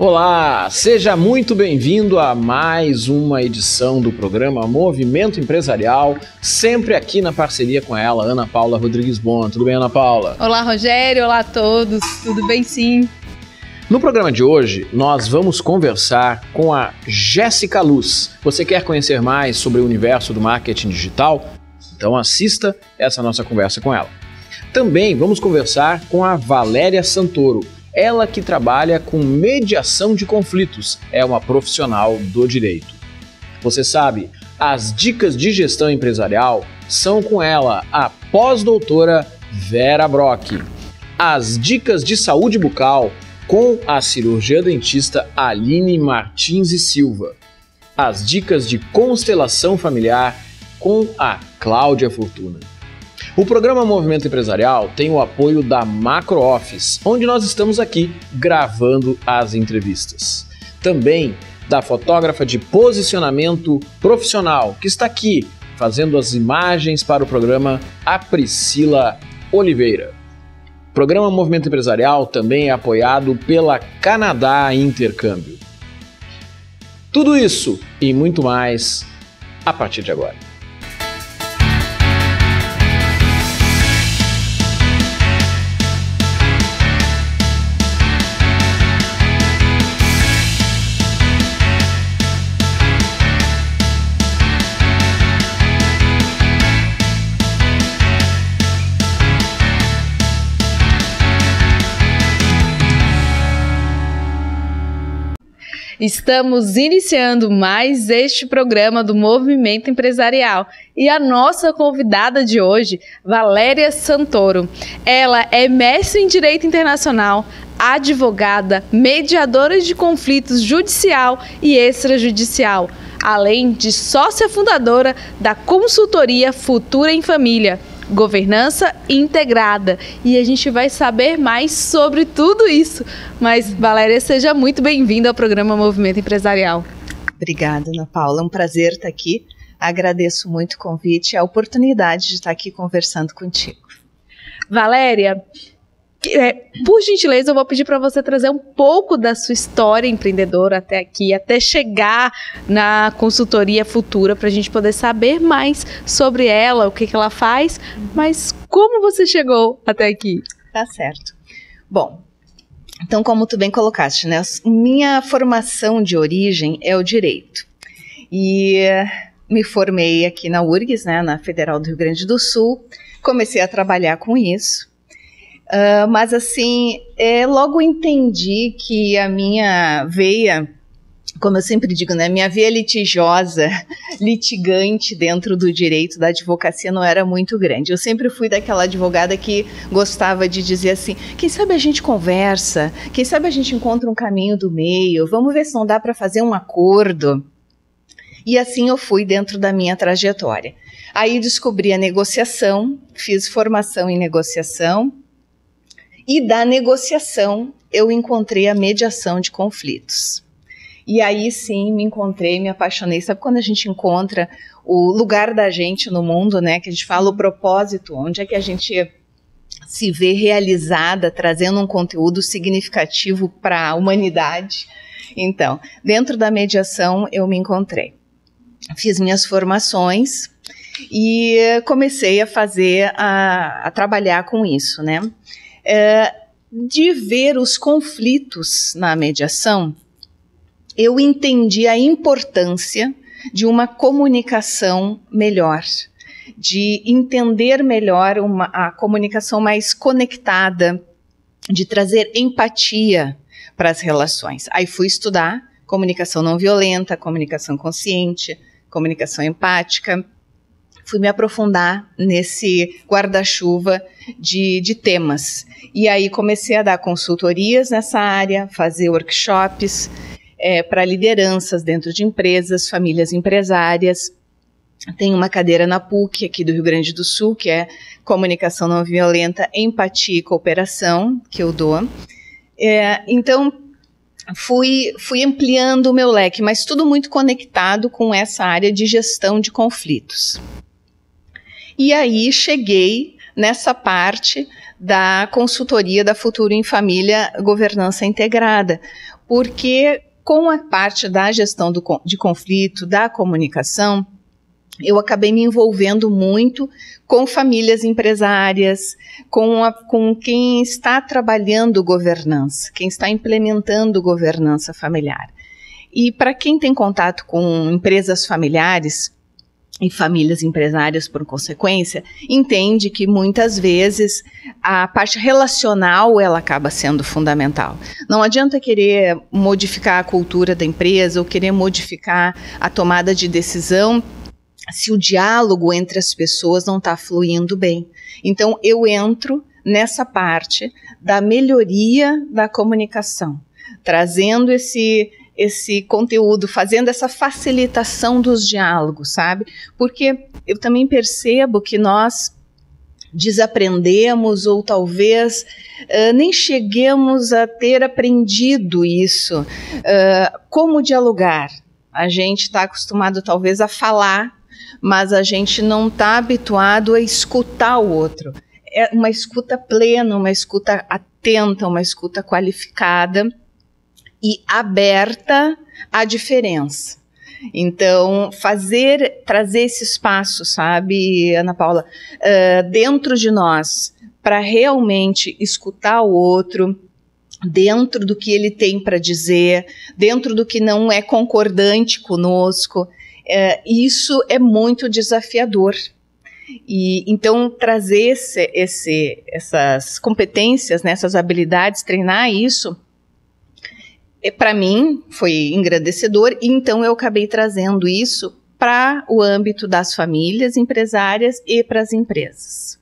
Olá, seja muito bem-vindo a mais uma edição do programa Movimento Empresarial, sempre aqui na parceria com ela, Ana Paula Rodrigues Bon. Tudo bem, Ana Paula? Olá, Rogério. Olá a todos. Tudo bem, sim? No programa de hoje, nós vamos conversar com a Jéssica Luz. Você quer conhecer mais sobre o universo do marketing digital? Então assista essa nossa conversa com ela. Também vamos conversar com a Valéria Santoro. Ela que trabalha com mediação de conflitos, é uma profissional do direito. Você sabe, as dicas de gestão empresarial são com ela, a pós-doutora Vera Brock. As dicas de saúde bucal com a cirurgiã dentista Aline Martins e Silva. As dicas de constelação familiar com a Cláudia Fortuna. O programa Movimento Empresarial tem o apoio da Macro Office, onde nós estamos aqui gravando as entrevistas. Também da fotógrafa de posicionamento profissional, que está aqui fazendo as imagens para o programa, a Priscila Oliveira. O programa Movimento Empresarial também é apoiado pela Canadá Intercâmbio. Tudo isso e muito mais a partir de agora. Estamos iniciando mais este programa do Movimento Empresarial e a nossa convidada de hoje, Valéria Santoro. Ela é mestre em Direito Internacional, advogada, mediadora de conflitos judicial e extrajudicial, além de sócia fundadora da consultoria Futura em Família, Governança Integrada. E a gente vai saber mais sobre tudo isso. Mas, Valéria, seja muito bem-vinda ao programa Movimento Empresarial. Obrigada, Ana Paula. É um prazer estar aqui. Agradeço muito o convite e a oportunidade de estar aqui conversando contigo. Valéria, por gentileza, eu vou pedir para você trazer um pouco da sua história empreendedora até aqui, até chegar na consultoria Futura, para a gente poder saber mais sobre ela, o que ela faz, mas como você chegou até aqui? Tá certo. Bom, então como tu bem colocaste, né? Minha formação de origem é o direito. E me formei aqui na URGS, né, na Federal do Rio Grande do Sul, comecei a trabalhar com isso. Mas assim, logo entendi que a minha veia, como eu sempre digo, né, minha veia litigiosa, litigante dentro do direito, da advocacia não era muito grande. Eu sempre fui daquela advogada que gostava de dizer assim, quem sabe a gente conversa, quem sabe a gente encontra um caminho do meio, vamos ver se não dá para fazer um acordo. E assim eu fui dentro da minha trajetória. Aí descobri a negociação, fiz formação em negociação, e da negociação eu encontrei a mediação de conflitos. E aí sim me encontrei, me apaixonei. Sabe quando a gente encontra o lugar da gente no mundo, né? Que a gente fala o propósito, onde é que a gente se vê realizada, trazendo um conteúdo significativo para a humanidade. Então, dentro da mediação eu me encontrei. Fiz minhas formações e comecei a a trabalhar com isso, né? De ver os conflitos na mediação, eu entendi a importância de uma comunicação melhor, de entender melhor a comunicação mais conectada, de trazer empatia para as relações. Aí fui estudar comunicação não violenta, comunicação consciente, comunicação empática. Fui me aprofundar nesse guarda-chuva de temas. E aí comecei a dar consultorias nessa área, fazer workshops para lideranças dentro de empresas, famílias empresárias. Tem uma cadeira na PUC aqui do Rio Grande do Sul, que é Comunicação Não Violenta, Empatia e Cooperação, que eu dou. Então, fui ampliando o meu leque, mas tudo muito conectado com essa área de gestão de conflitos. E aí cheguei nessa parte da consultoria da Futura em Família, Governança Integrada, porque com a parte da gestão de conflito, da comunicação, eu acabei me envolvendo muito com famílias empresárias, com quem está trabalhando governança, quem está implementando governança familiar. E para quem tem contato com empresas familiares e famílias empresárias, por consequência, entende que muitas vezes a parte relacional ela acaba sendo fundamental. Não adianta querer modificar a cultura da empresa ou querer modificar a tomada de decisão se o diálogo entre as pessoas não está fluindo bem. Então, eu entro nessa parte da melhoria da comunicação, trazendo esse conteúdo, fazendo essa facilitação dos diálogos, sabe? Porque eu também percebo que nós desaprendemos ou talvez nem cheguemos a ter aprendido isso. Como dialogar? A gente está acostumado talvez a falar, mas a gente não está habituado a escutar o outro. É uma escuta plena, uma escuta atenta, uma escuta qualificada e aberta à diferença. Então, trazer esse espaço, sabe, Ana Paula, dentro de nós, para realmente escutar o outro, dentro do que ele tem para dizer, dentro do que não é concordante conosco, isso é muito desafiador. E então trazer essas competências, né, essas habilidades, treinar isso, para mim foi engrandecedor, e então eu acabei trazendo isso para o âmbito das famílias empresárias e para as empresas.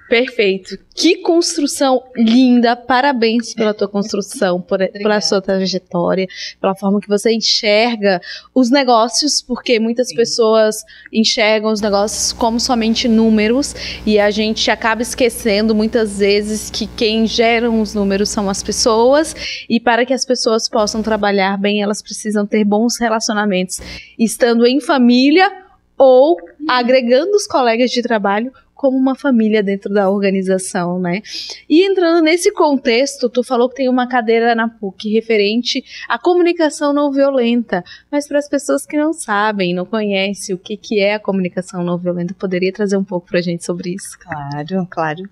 Perfeito. Que construção linda. Parabéns pela tua construção, pela sua trajetória, pela forma que você enxerga os negócios, porque muitas pessoas enxergam os negócios como somente números e a gente acaba esquecendo muitas vezes que quem gera os números são as pessoas, e para que as pessoas possam trabalhar bem, elas precisam ter bons relacionamentos, estando em família ou agregando os colegas de trabalho como uma família dentro da organização, né? E entrando nesse contexto, tu falou que tem uma cadeira na PUC referente à comunicação não violenta, mas para as pessoas que não sabem, não conhecem o que é a comunicação não violenta, poderia trazer um pouco para a gente sobre isso? Claro, claro.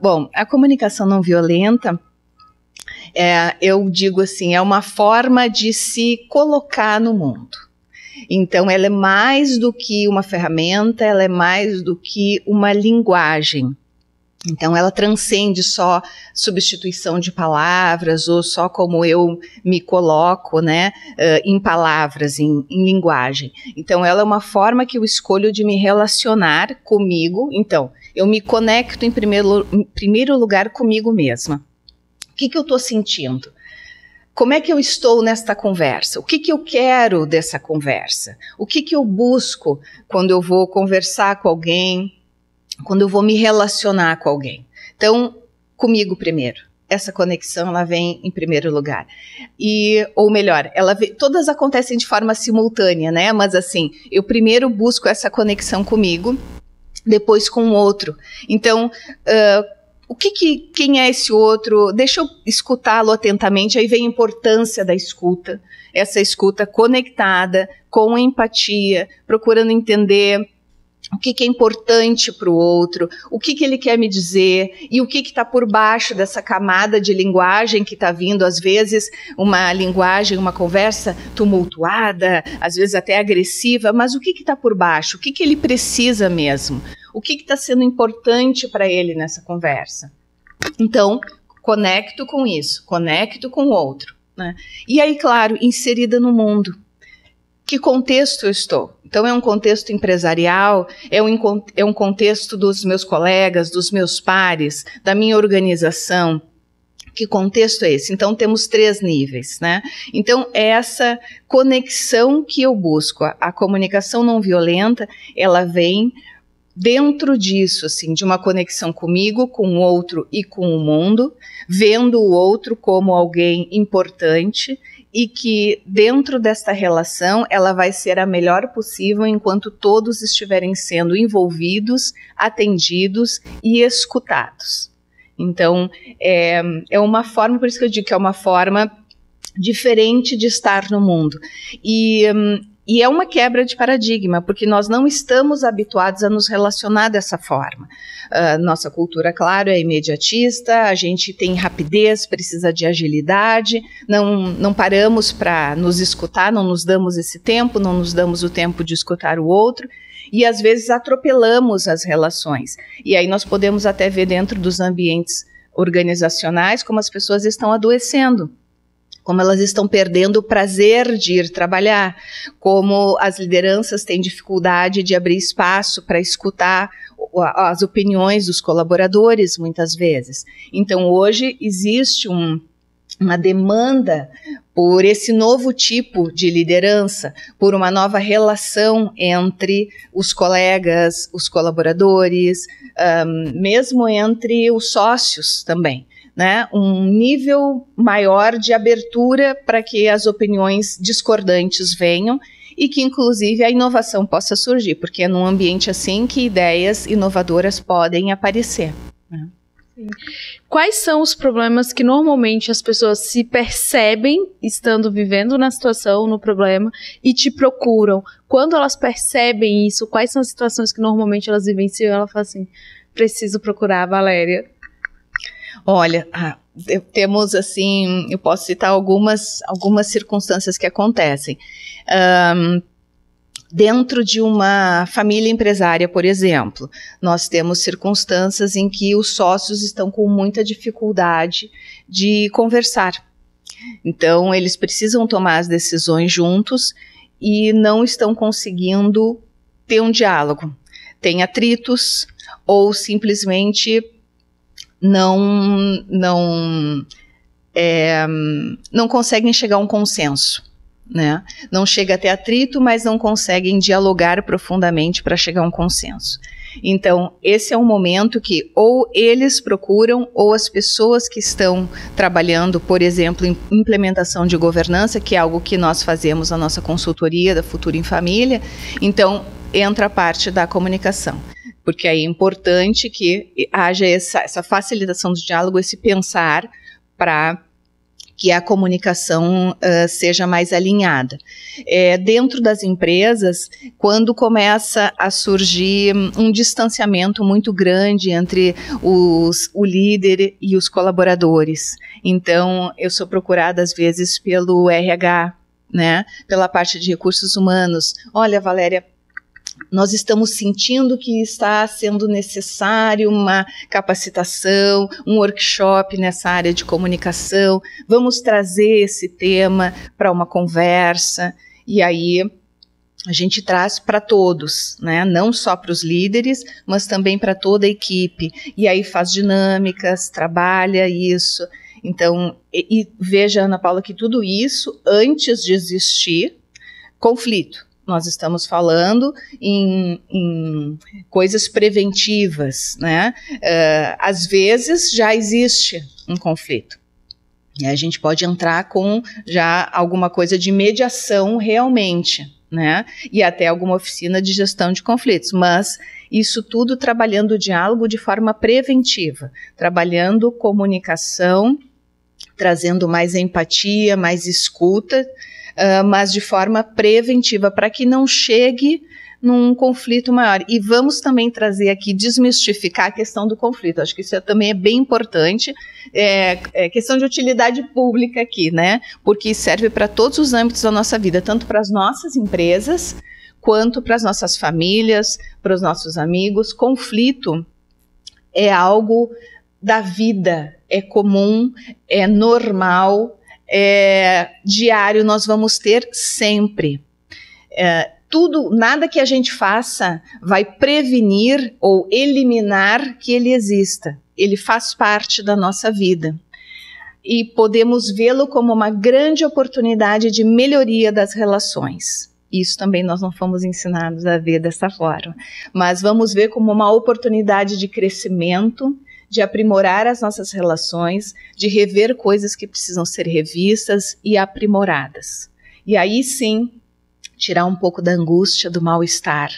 Bom, a comunicação não violenta, eu digo assim, é uma forma de se colocar no mundo. Então, ela é mais do que uma ferramenta, ela é mais do que uma linguagem. Então, ela transcende só substituição de palavras ou só como eu me coloco, né, em palavras, em linguagem. Então, ela é uma forma que eu escolho de me relacionar comigo. Então, eu me conecto em primeiro lugar comigo mesma. O que eu estou sentindo? Como é que eu estou nesta conversa? O que eu quero dessa conversa? O que eu busco quando eu vou conversar com alguém, quando eu vou me relacionar com alguém? Então, comigo primeiro. Essa conexão, ela vem em primeiro lugar. Ou melhor, todas acontecem de forma simultânea, né? Mas assim, eu primeiro busco essa conexão comigo, depois com o outro. Então, quem é esse outro? Deixa eu escutá-lo atentamente, aí vem a importância da escuta, essa escuta conectada, com empatia, procurando entender o que é importante para o outro, o que ele quer me dizer e o que está por baixo dessa camada de linguagem que está vindo, às vezes uma linguagem, uma conversa tumultuada, às vezes até agressiva, mas o que está por baixo, o que ele precisa mesmo, o que está sendo importante para ele nessa conversa. Então, conecto com isso, conecto com o outro, né? E aí, claro, inserida no mundo. Que contexto eu estou? Então, é um contexto empresarial, é um contexto dos meus colegas, dos meus pares, da minha organização. Que contexto é esse? Então, temos 3 níveis, né? Então, é essa conexão que eu busco. A comunicação não violenta, ela vem dentro disso, assim, de uma conexão comigo, com o outro e com o mundo, vendo o outro como alguém importante e que dentro desta relação ela vai ser a melhor possível enquanto todos estiverem sendo envolvidos, atendidos e escutados. Então, é uma forma, por isso que eu digo que é uma forma diferente de estar no mundo. E é uma quebra de paradigma, porque nós não estamos habituados a nos relacionar dessa forma. Nossa cultura, claro, é imediatista, a gente tem rapidez, precisa de agilidade, não paramos para nos escutar, não nos damos esse tempo, não nos damos o tempo de escutar o outro, e às vezes atropelamos as relações. E aí nós podemos até ver dentro dos ambientes organizacionais como as pessoas estão adoecendo, como elas estão perdendo o prazer de ir trabalhar, como as lideranças têm dificuldade de abrir espaço para escutar as opiniões dos colaboradores, muitas vezes. Então, hoje existe uma demanda por esse novo tipo de liderança, por uma nova relação entre os colegas, os colaboradores, mesmo entre os sócios também. Né, um nível maior de abertura para que as opiniões discordantes venham e que, inclusive, a inovação possa surgir, porque é num ambiente assim que ideias inovadoras podem aparecer. Né? Sim. Quais são os problemas que normalmente as pessoas se percebem estando vivendo na situação, no problema, e te procuram? Quando elas percebem isso, quais são as situações que normalmente elas vivenciam e ela fala assim, preciso procurar a Valéria? Olha, temos assim, eu posso citar algumas circunstâncias que acontecem. Dentro de uma família empresária, por exemplo, nós temos circunstâncias em que os sócios estão com muita dificuldade de conversar. Então, eles precisam tomar as decisões juntos e não estão conseguindo ter um diálogo. Tem atritos ou simplesmente não conseguem chegar a um consenso, né? Não chega a ter atrito, mas não conseguem dialogar profundamente para chegar a um consenso. Então, esse é um momento que ou eles procuram, ou as pessoas que estão trabalhando, por exemplo, em implementação de governança, que é algo que nós fazemos na nossa consultoria da Futuro em Família, então entra a parte da comunicação. Porque aí é importante que haja essa facilitação do diálogo, esse pensar para que a comunicação seja mais alinhada. Dentro das empresas, quando começa a surgir um distanciamento muito grande entre o líder e os colaboradores. Então, eu sou procurada às vezes pelo RH, né, pela parte de recursos humanos. Olha, Valéria, nós estamos sentindo que está sendo necessário uma capacitação, um workshop nessa área de comunicação, vamos trazer esse tema para uma conversa, e aí a gente traz para todos, né? Não só para os líderes, mas também para toda a equipe, e aí faz dinâmicas, trabalha isso. Então, e veja, Ana Paula, que tudo isso, antes de existir conflito. Nós estamos falando em coisas preventivas, né? Às vezes já existe um conflito. E a gente pode entrar com já alguma coisa de mediação realmente, né? E até alguma oficina de gestão de conflitos. Mas isso tudo trabalhando o diálogo de forma preventiva, trabalhando comunicação, trazendo mais empatia, mais escuta, mas de forma preventiva, para que não chegue num conflito maior. E vamos também trazer aqui, desmistificar a questão do conflito. Acho que isso também é bem importante. É questão de utilidade pública aqui, né? Porque serve para todos os âmbitos da nossa vida, tanto para as nossas empresas, quanto para as nossas famílias, para os nossos amigos. Conflito é algo da vida, é comum, é normal, diário, nós vamos ter sempre. Nada que a gente faça vai prevenir ou eliminar que ele exista. Ele faz parte da nossa vida. E podemos vê-lo como uma grande oportunidade de melhoria das relações. Isso também nós não fomos ensinados a ver dessa forma. Mas vamos ver como uma oportunidade de crescimento, de aprimorar as nossas relações, de rever coisas que precisam ser revistas e aprimoradas. E aí sim, tirar um pouco da angústia, do mal-estar,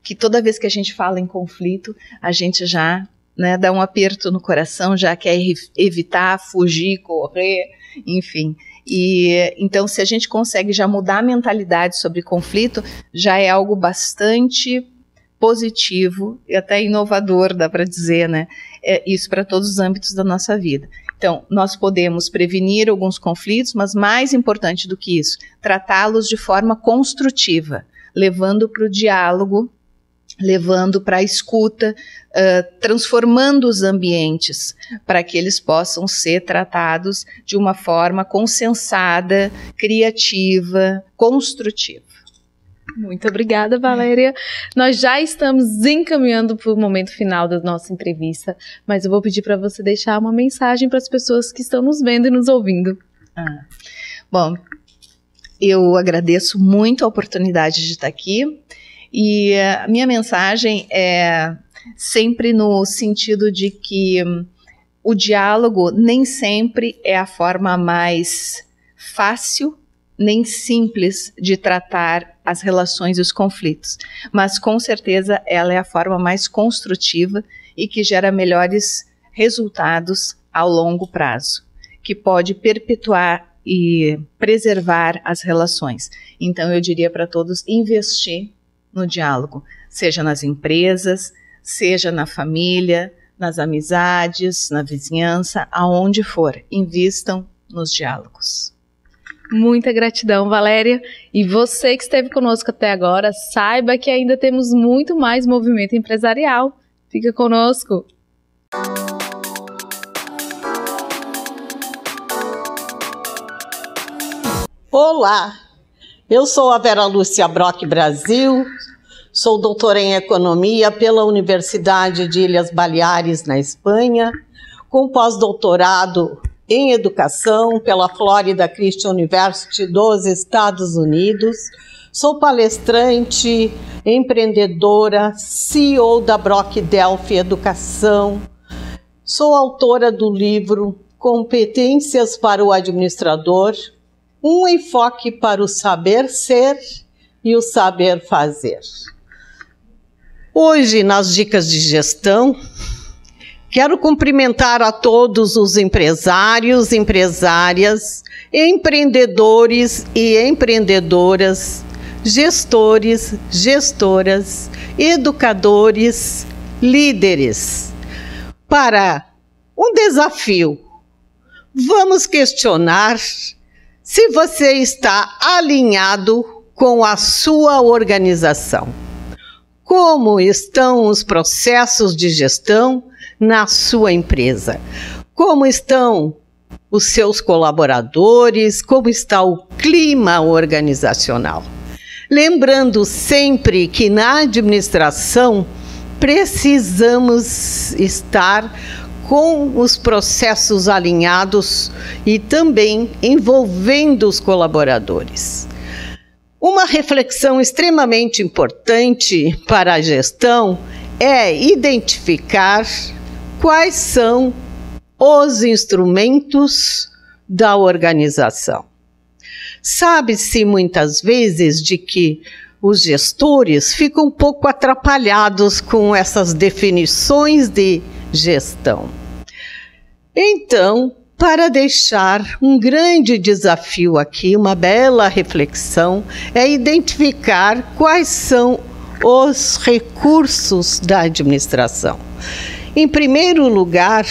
que toda vez que a gente fala em conflito, a gente já, né, dá um aperto no coração, já quer evitar, fugir, correr, enfim. E então, se a gente consegue já mudar a mentalidade sobre conflito, já é algo bastante positivo e até inovador, dá para dizer, né? Isso para todos os âmbitos da nossa vida. Então, nós podemos prevenir alguns conflitos, mas mais importante do que isso, tratá-los de forma construtiva, levando para o diálogo, levando para a escuta, transformando os ambientes para que eles possam ser tratados de uma forma consensada, criativa, construtiva. Muito obrigada, Valéria. Nós já estamos encaminhando para o momento final da nossa entrevista, mas eu vou pedir para você deixar uma mensagem para as pessoas que estão nos vendo e nos ouvindo. Bom, eu agradeço muito a oportunidade de estar aqui e a minha mensagem é sempre no sentido de que o diálogo nem sempre é a forma mais fácil nem simples de tratar as relações e os conflitos, mas com certeza ela é a forma mais construtiva e que gera melhores resultados ao longo prazo, que pode perpetuar e preservar as relações. Então eu diria para todos investir no diálogo, seja nas empresas, seja na família, nas amizades, na vizinhança, aonde for, invistam nos diálogos. Muita gratidão, Valéria. E você que esteve conosco até agora, saiba que ainda temos muito mais movimento empresarial. Fica conosco. Olá, eu sou a Vera Lúcia Brock Brasil, sou doutora em Economia pela Universidade de Ilhas Baleares, na Espanha, com pós-doutorado em Educação pela Florida Christian University dos Estados Unidos. Sou palestrante, empreendedora, CEO da Brock Delphi Educação. Sou autora do livro Competências para o Administrador, um enfoque para o saber ser e o saber fazer. Hoje, nas dicas de gestão, quero cumprimentar a todos os empresários, empresárias, empreendedores e empreendedoras, gestores, gestoras, educadores, líderes, para um desafio. Vamos questionar se você está alinhado com a sua organização. Como estão os processos de gestão na sua empresa? Como estão os seus colaboradores? Como está o clima organizacional? Lembrando sempre que na administração precisamos estar com os processos alinhados e também envolvendo os colaboradores. Uma reflexão extremamente importante para a gestão é identificar quais são os instrumentos da organização. Sabe-se muitas vezes de que os gestores ficam um pouco atrapalhados com essas definições de gestão. Então, para deixar um grande desafio aqui, uma bela reflexão, é identificar quais são os recursos da administração. Em primeiro lugar,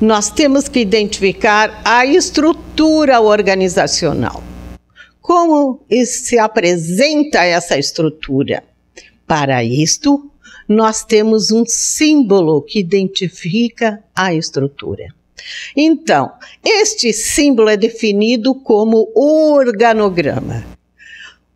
nós temos que identificar a estrutura organizacional. Como se apresenta essa estrutura? Para isto, nós temos um símbolo que identifica a estrutura. Então, este símbolo é definido como organograma.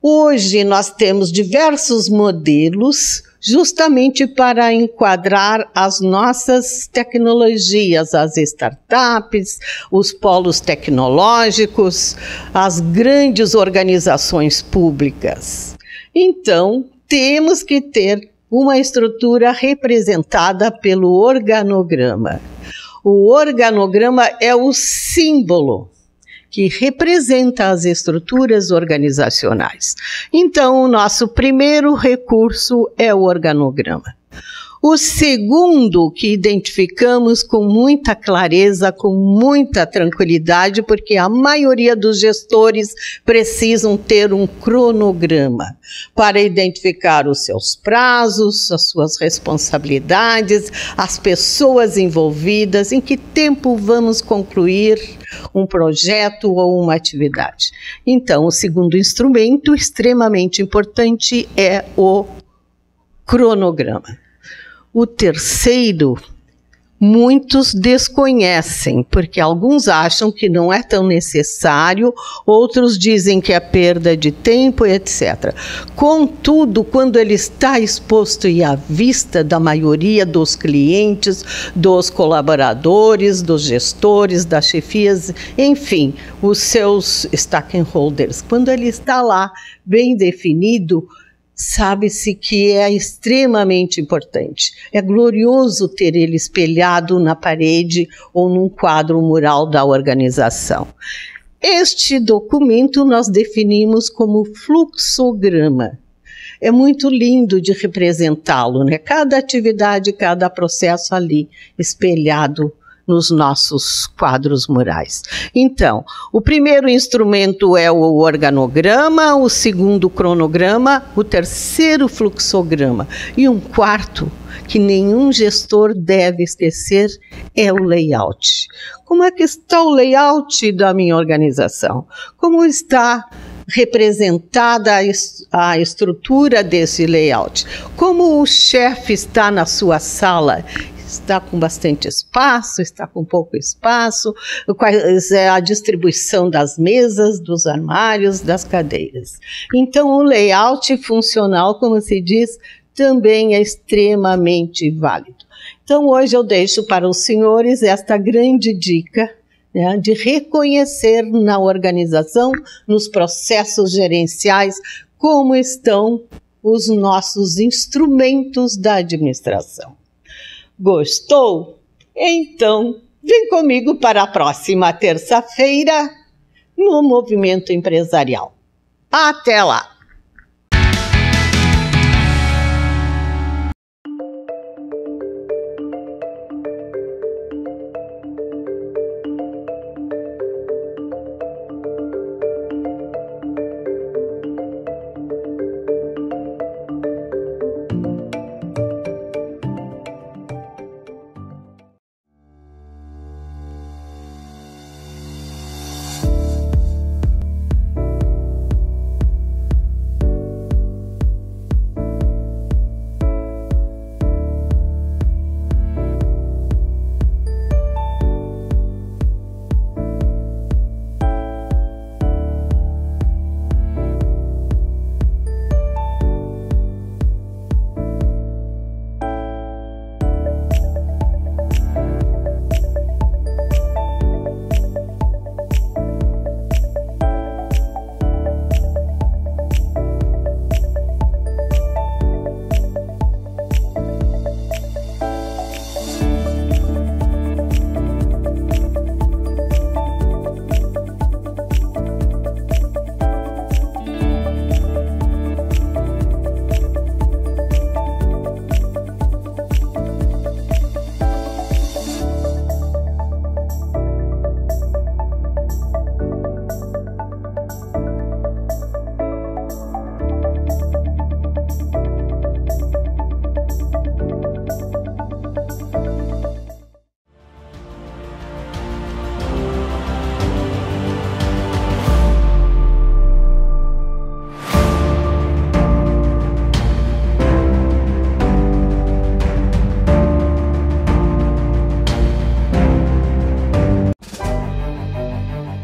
Hoje nós temos diversos modelos justamente para enquadrar as nossas tecnologias, as startups, os polos tecnológicos, as grandes organizações públicas. Então, temos que ter uma estrutura representada pelo organograma. O organograma é o símbolo que representa as estruturas organizacionais. Então, o nosso primeiro recurso é o organograma. O segundo que identificamos com muita clareza, com muita tranquilidade, porque a maioria dos gestores precisam ter um cronograma para identificar os seus prazos, as suas responsabilidades, as pessoas envolvidas, em que tempo vamos concluir um projeto ou uma atividade. Então, o segundo instrumento extremamente importante é o cronograma. O terceiro, muitos desconhecem, porque alguns acham que não é tão necessário, outros dizem que é perda de tempo, etc. Contudo, quando ele está exposto e à vista da maioria dos clientes, dos colaboradores, dos gestores, das chefias, enfim, os seus stakeholders, quando ele está lá bem definido, sabe-se que é extremamente importante. É glorioso ter ele espelhado na parede ou num quadro mural da organização. Este documento nós definimos como fluxograma. É muito lindo de representá-lo, né? Cada atividade, cada processo ali espelhado nos nossos quadros murais. Então, o primeiro instrumento é o organograma, o segundo cronograma, o terceiro fluxograma e um quarto que nenhum gestor deve esquecer é o layout. Como é que está o layout da minha organização? Como está representada a estrutura desse layout? Como o chefe está na sua sala? Está com bastante espaço, está com pouco espaço, quais é a distribuição das mesas, dos armários, das cadeiras. Então, o layout funcional, como se diz, também é extremamente válido. Então, hoje eu deixo para os senhores esta grande dica, né, de reconhecer na organização, nos processos gerenciais, como estão os nossos instrumentos da administração. Gostou? Então, vem comigo para a próxima terça-feira no Movimento Empresarial. Até lá!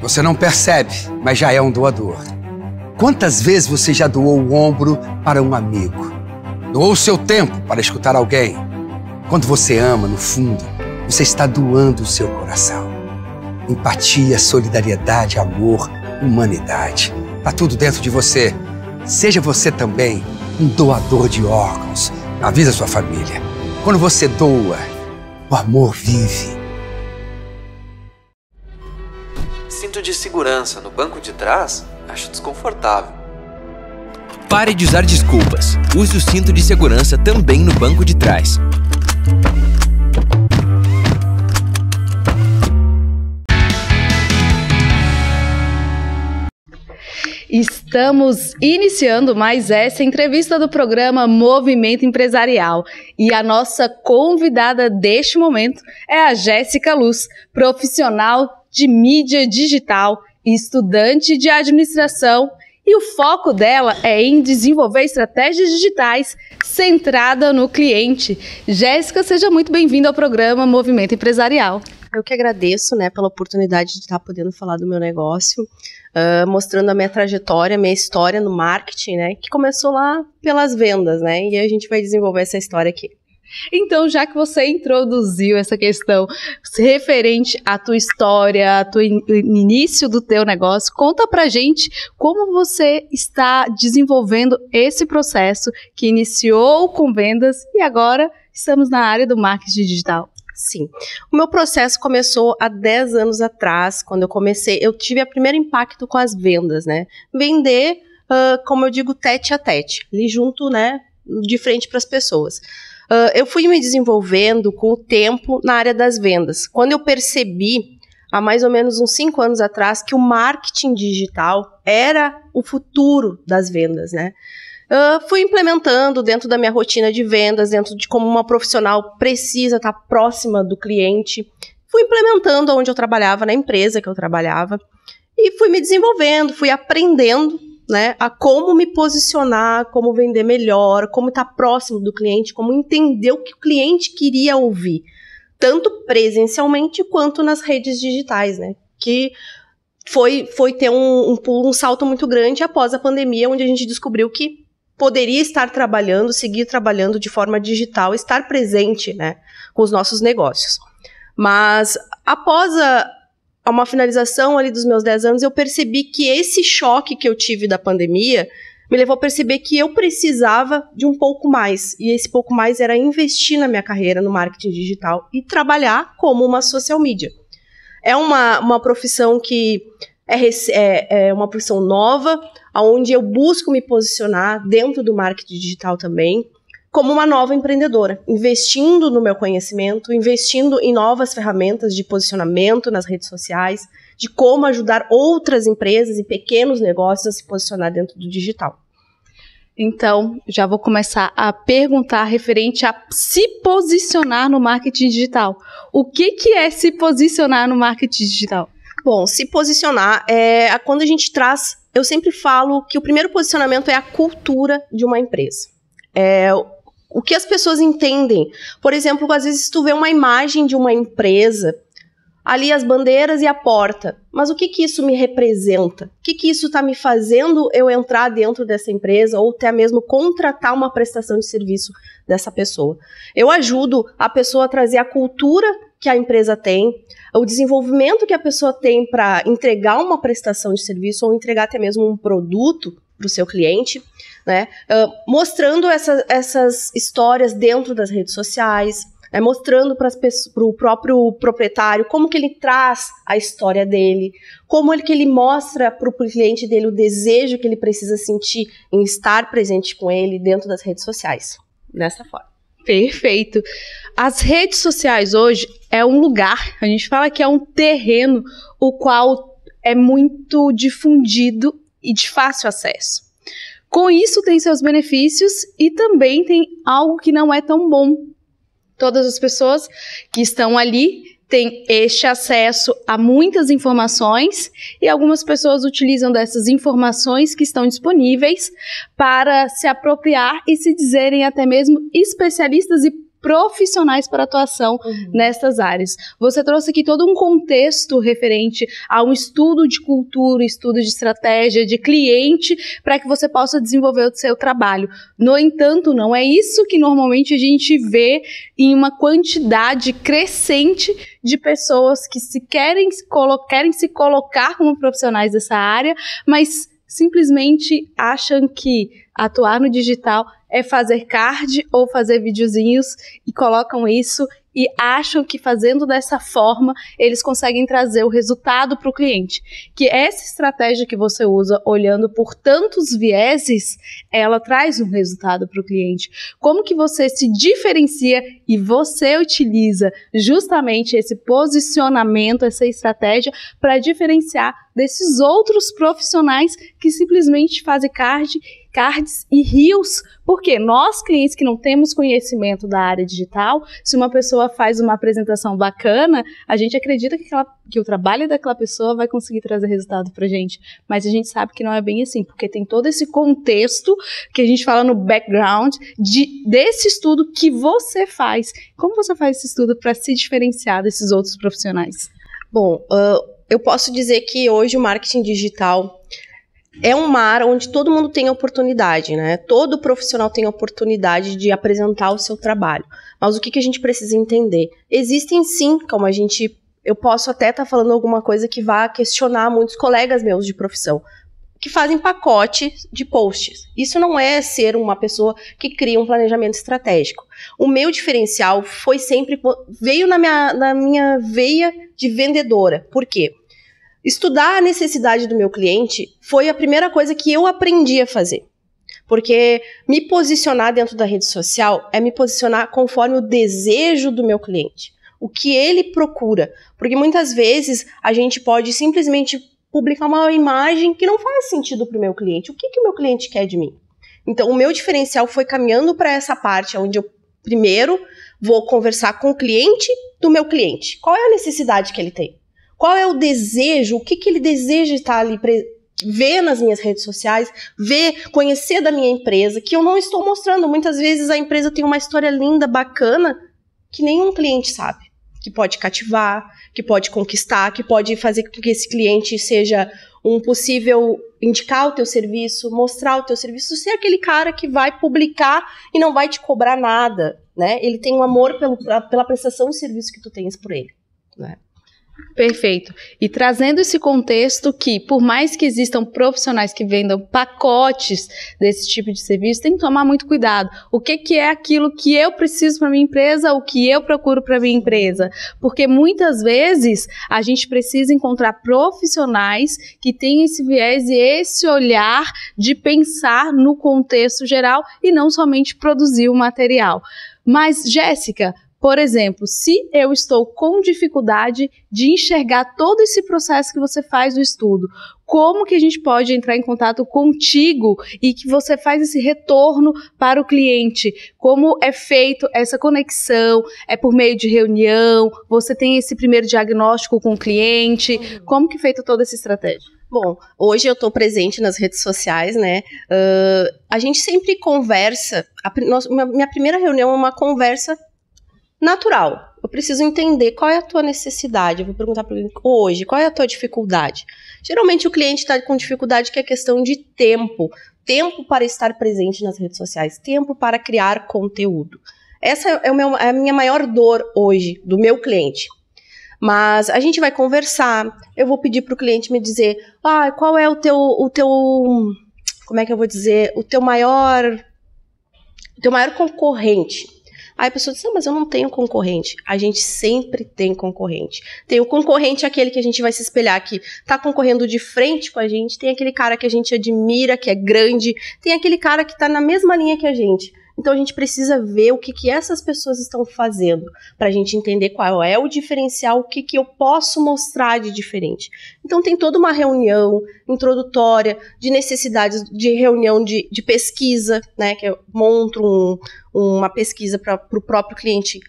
Você não percebe, mas já é um doador. Quantas vezes você já doou o ombro para um amigo? Doou o seu tempo para escutar alguém? Quando você ama, no fundo, você está doando o seu coração. Empatia, solidariedade, amor, humanidade. Está tudo dentro de você. Seja você também um doador de órgãos. Avisa sua família. Quando você doa, o amor vive. Cinto de segurança no banco de trás? Acho desconfortável. Pare de usar desculpas. Use o cinto de segurança também no banco de trás. Estamos iniciando mais essa entrevista do programa Movimento Empresarial e a nossa convidada deste momento é a Jéssica Luz, profissional de mídia digital e estudante de administração, e o foco dela é em desenvolver estratégias digitais centrada no cliente. Jéssica, seja muito bem-vinda ao programa Movimento Empresarial. Eu que agradeço, pela oportunidade de estar podendo falar do meu negócio, mostrando a minha trajetória, a minha história no marketing, que começou lá pelas vendas, e a gente vai desenvolver essa história aqui. Então, já que você introduziu essa questão referente à tua história, início do teu negócio, conta pra gente como você está desenvolvendo esse processo que iniciou com vendas e agora estamos na área do marketing digital. Sim, o meu processo começou há 10 anos atrás, quando eu tive o primeiro impacto com as vendas, Vender, como eu digo, tete a tete, ali junto, de frente para as pessoas. Eu fui me desenvolvendo com o tempo na área das vendas. Quando eu percebi, há mais ou menos uns 5 anos atrás, que o marketing digital era o futuro das vendas, fui implementando dentro da minha rotina de vendas, dentro de como uma profissional precisa estar próxima do cliente. Fui implementando onde eu trabalhava, na empresa que eu trabalhava, e fui me desenvolvendo, fui aprendendo, a como me posicionar, como vender melhor, como estar próximo do cliente, como entender o que o cliente queria ouvir, tanto presencialmente quanto nas redes digitais, que foi ter um salto muito grande após a pandemia, onde a gente descobriu que poderia estar trabalhando, seguir trabalhando de forma digital, estar presente, com os nossos negócios. Mas após uma finalização ali dos meus 10 anos, eu percebi que esse choque que eu tive da pandemia me levou a perceber que eu precisava de um pouco mais. E esse pouco mais era investir na minha carreira no marketing digital e trabalhar como uma social media. É uma profissão que é uma profissão nova, onde eu busco me posicionar dentro do marketing digital também, como uma nova empreendedora, investindo no meu conhecimento, investindo em novas ferramentas de posicionamento nas redes sociais, de como ajudar outras empresas e pequenos negócios a se posicionar dentro do digital. Então, já vou começar a perguntar referente a se posicionar no marketing digital. O que é se posicionar no marketing digital? Bom, se posicionar quando a gente traz. Eu sempre falo que o primeiro posicionamento é a cultura de uma empresa. O que as pessoas entendem. Por exemplo, às vezes tu vê uma imagem de uma empresa, ali as bandeiras e a porta. Mas o que isso me representa? O que isso está me fazendo eu entrar dentro dessa empresa ou até mesmo contratar uma prestação de serviço dessa pessoa? Eu ajudo a pessoa a trazer a cultura que a empresa tem, o desenvolvimento que a pessoa tem para entregar uma prestação de serviço ou entregar até mesmo um produto para o seu cliente, mostrando essas histórias dentro das redes sociais, mostrando para o próprio proprietário como que ele traz a história dele, como que ele mostra para o cliente dele o desejo que ele precisa sentir em estar presente com ele dentro das redes sociais, dessa forma. Perfeito. As redes sociais hoje é um lugar, a gente fala que é um terreno, o qual é muito difundido e de fácil acesso. Com isso tem seus benefícios e também tem algo que não é tão bom. Todas as pessoas que estão ali têm este acesso a muitas informações e algumas pessoas utilizam dessas informações que estão disponíveis para se apropriar e se dizerem até mesmo especialistas e profissionais para atuação nessas áreas. Você trouxe aqui todo um contexto referente a um estudo de cultura, estudo de estratégia, de cliente, para que você possa desenvolver o seu trabalho. No entanto, não é isso que normalmente a gente vê em uma quantidade crescente de pessoas que querem se colocar como profissionais dessa área, mas simplesmente acham que atuar no digital é fazer card ou fazer videozinhos e colocam isso e acham que fazendo dessa forma eles conseguem trazer o resultado para o cliente. Que essa estratégia que você usa, olhando por tantos vieses, ela traz um resultado para o cliente. Como que você se diferencia e você utiliza justamente esse posicionamento, essa estratégia para diferenciar desses outros profissionais que simplesmente fazem cards e reels, porque nós, clientes que não temos conhecimento da área digital, se uma pessoa faz uma apresentação bacana, a gente acredita que o trabalho daquela pessoa vai conseguir trazer resultado pra gente, mas a gente sabe que não é bem assim, porque tem todo esse contexto que a gente fala no background desse estudo que você faz. Como você faz esse estudo para se diferenciar desses outros profissionais? Bom, eu posso dizer que hoje o marketing digital é um mar onde todo mundo tem oportunidade, né? Todo profissional tem oportunidade de apresentar o seu trabalho. Mas o que a gente precisa entender? Existem sim, como eu posso até estar falando alguma coisa que vá questionar muitos colegas meus de profissão, que fazem pacote de posts. Isso não é ser uma pessoa que cria um planejamento estratégico. O meu diferencial veio na minha veia de vendedora. Por quê? Estudar a necessidade do meu cliente foi a primeira coisa que eu aprendi a fazer. Porque me posicionar dentro da rede social é me posicionar conforme o desejo do meu cliente. O que ele procura. Porque muitas vezes a gente pode simplesmente publicar uma imagem que não faz sentido para o meu cliente. O que o meu cliente quer de mim? Então, o meu diferencial foi caminhando para essa parte onde eu, primeiro, vou conversar com o cliente do meu cliente. Qual é a necessidade que ele tem? Qual é o desejo? O que ele deseja estar ali, ver nas minhas redes sociais, conhecer da minha empresa, que eu não estou mostrando. Muitas vezes a empresa tem uma história linda, bacana, que nenhum cliente sabe. Que pode cativar, que pode conquistar, que pode fazer com que esse cliente seja um possível indicar o teu serviço, mostrar o teu serviço, ser aquele cara que vai publicar e não vai te cobrar nada, né? Ele tem um amor pela prestação de serviço que tu tens por ele, né? Perfeito. E trazendo esse contexto que, por mais que existam profissionais que vendam pacotes desse tipo de serviço, tem que tomar muito cuidado. O que é aquilo que eu preciso para minha empresa, o que eu procuro para minha empresa? Porque muitas vezes a gente precisa encontrar profissionais que tenham esse viés e esse olhar de pensar no contexto geral e não somente produzir o material. Mas, Jéssica, por exemplo, se eu estou com dificuldade de enxergar todo esse processo que você faz do estudo, como que a gente pode entrar em contato contigo e que você faz esse retorno para o cliente? Como é feito essa conexão? É por meio de reunião? Você tem esse primeiro diagnóstico com o cliente? Como que é feita toda essa estratégia? Bom, hoje eu estou presente nas redes sociais, né? A gente sempre conversa. Minha primeira reunião é uma conversa natural. Eu preciso entender qual é a tua necessidade. Eu vou perguntar para ele hoje, qual é a tua dificuldade? Geralmente o cliente está com dificuldade que é questão de tempo. Tempo para estar presente nas redes sociais. Tempo para criar conteúdo. Essa é a minha maior dor hoje, do meu cliente. Mas a gente vai conversar. Eu vou pedir para o cliente me dizer, qual é o teu, como é que eu vou dizer, o teu maior concorrente. Aí a pessoa diz, mas eu não tenho concorrente. A gente sempre tem concorrente. Tem o concorrente, aquele que a gente vai se espelhar, que tá concorrendo de frente com a gente. Tem aquele cara que a gente admira, que é grande. Tem aquele cara que tá na mesma linha que a gente. Então a gente precisa ver o que essas pessoas estão fazendo, pra gente entender qual é o diferencial, o que eu posso mostrar de diferente. Então tem toda uma reunião introdutória de necessidades de reunião de pesquisa, né, que eu monto uma pesquisa para o próprio cliente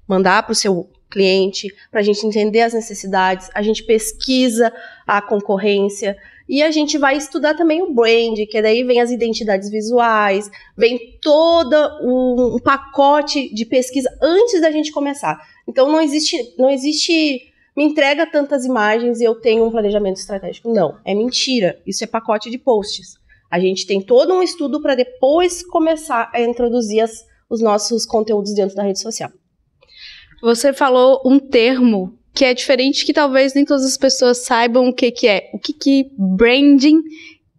mandar para o seu cliente, para a gente entender as necessidades, a gente pesquisa a concorrência e a gente vai estudar também o brand, que daí vem as identidades visuais, vem todo um pacote de pesquisa antes da gente começar. Então não existe me entrega tantas imagens e eu tenho um planejamento estratégico. Não, é mentira. Isso é pacote de posts. A gente tem todo um estudo para depois começar a introduzir os nossos conteúdos dentro da rede social. Você falou um termo que é diferente, que talvez nem todas as pessoas saibam o que é. O que branding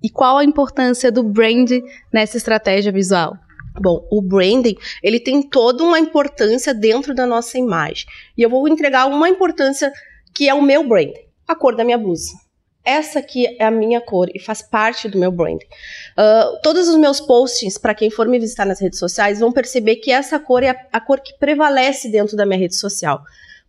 e qual a importância do brand nessa estratégia visual? Bom, o branding, ele tem toda uma importância dentro da nossa imagem. E eu vou entregar uma importância que é o meu branding, a cor da minha blusa. Essa aqui é a minha cor e faz parte do meu branding. Todos os meus postings, para quem for me visitar nas redes sociais, vão perceber que essa cor é a cor que prevalece dentro da minha rede social.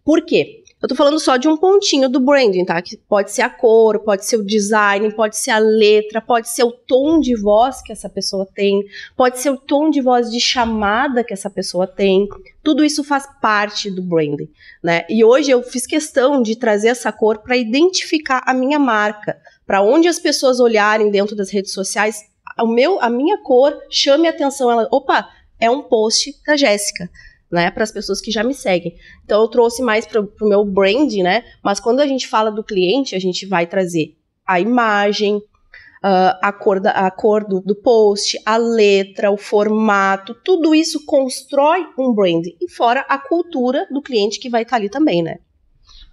Por quê? Eu tô falando só de um pontinho do branding, tá? Que pode ser a cor, pode ser o design, pode ser a letra, pode ser o tom de voz que essa pessoa tem, pode ser o tom de voz de chamada que essa pessoa tem. Tudo isso faz parte do branding, né? E hoje eu fiz questão de trazer essa cor para identificar a minha marca, para onde as pessoas olharem dentro das redes sociais, a minha cor chame a atenção. Opa, é um post da Jéssica. Né, para as pessoas que já me seguem. Então eu trouxe mais para o meu branding, né? Mas quando a gente fala do cliente, a gente vai trazer a imagem, a cor do post, a letra, o formato, tudo isso constrói um branding. E fora a cultura do cliente que vai estar ali também, né?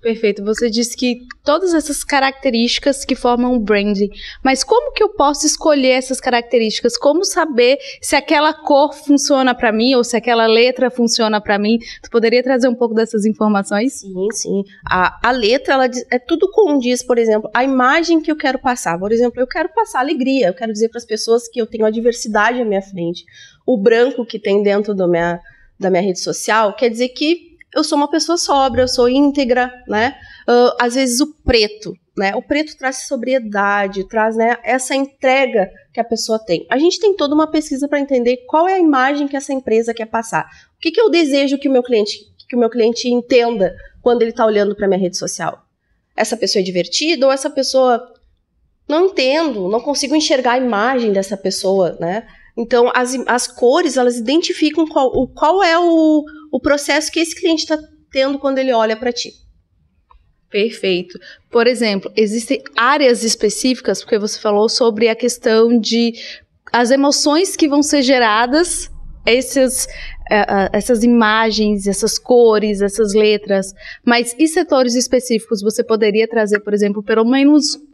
Perfeito, você disse que todas essas características que formam o branding, mas como que eu posso escolher essas características? Como saber se aquela cor funciona para mim ou se aquela letra funciona para mim? Tu poderia trazer um pouco dessas informações? Sim, sim. A letra, ela é tudo condiz, por exemplo, a imagem que eu quero passar. Por exemplo, eu quero passar alegria, eu quero dizer para as pessoas que eu tenho a diversidade à minha frente. O branco que tem dentro da minha rede social quer dizer que eu sou uma pessoa sóbria, eu sou íntegra, né? Às vezes o preto, né? O preto traz sobriedade, traz, né, essa entrega que a pessoa tem. A gente tem toda uma pesquisa para entender qual é a imagem que essa empresa quer passar. O que eu desejo que o meu cliente entenda quando ele está olhando para minha rede social? Essa pessoa é divertida ou essa pessoa... Não entendo, não consigo enxergar a imagem dessa pessoa, né? Então, as cores, elas identificam qual é o processo que esse cliente está tendo quando ele olha para ti. Perfeito. Por exemplo, existem áreas específicas, porque você falou sobre a questão de as emoções que vão ser geradas, essas imagens, essas cores, essas letras, mas e setores específicos você poderia trazer, por exemplo,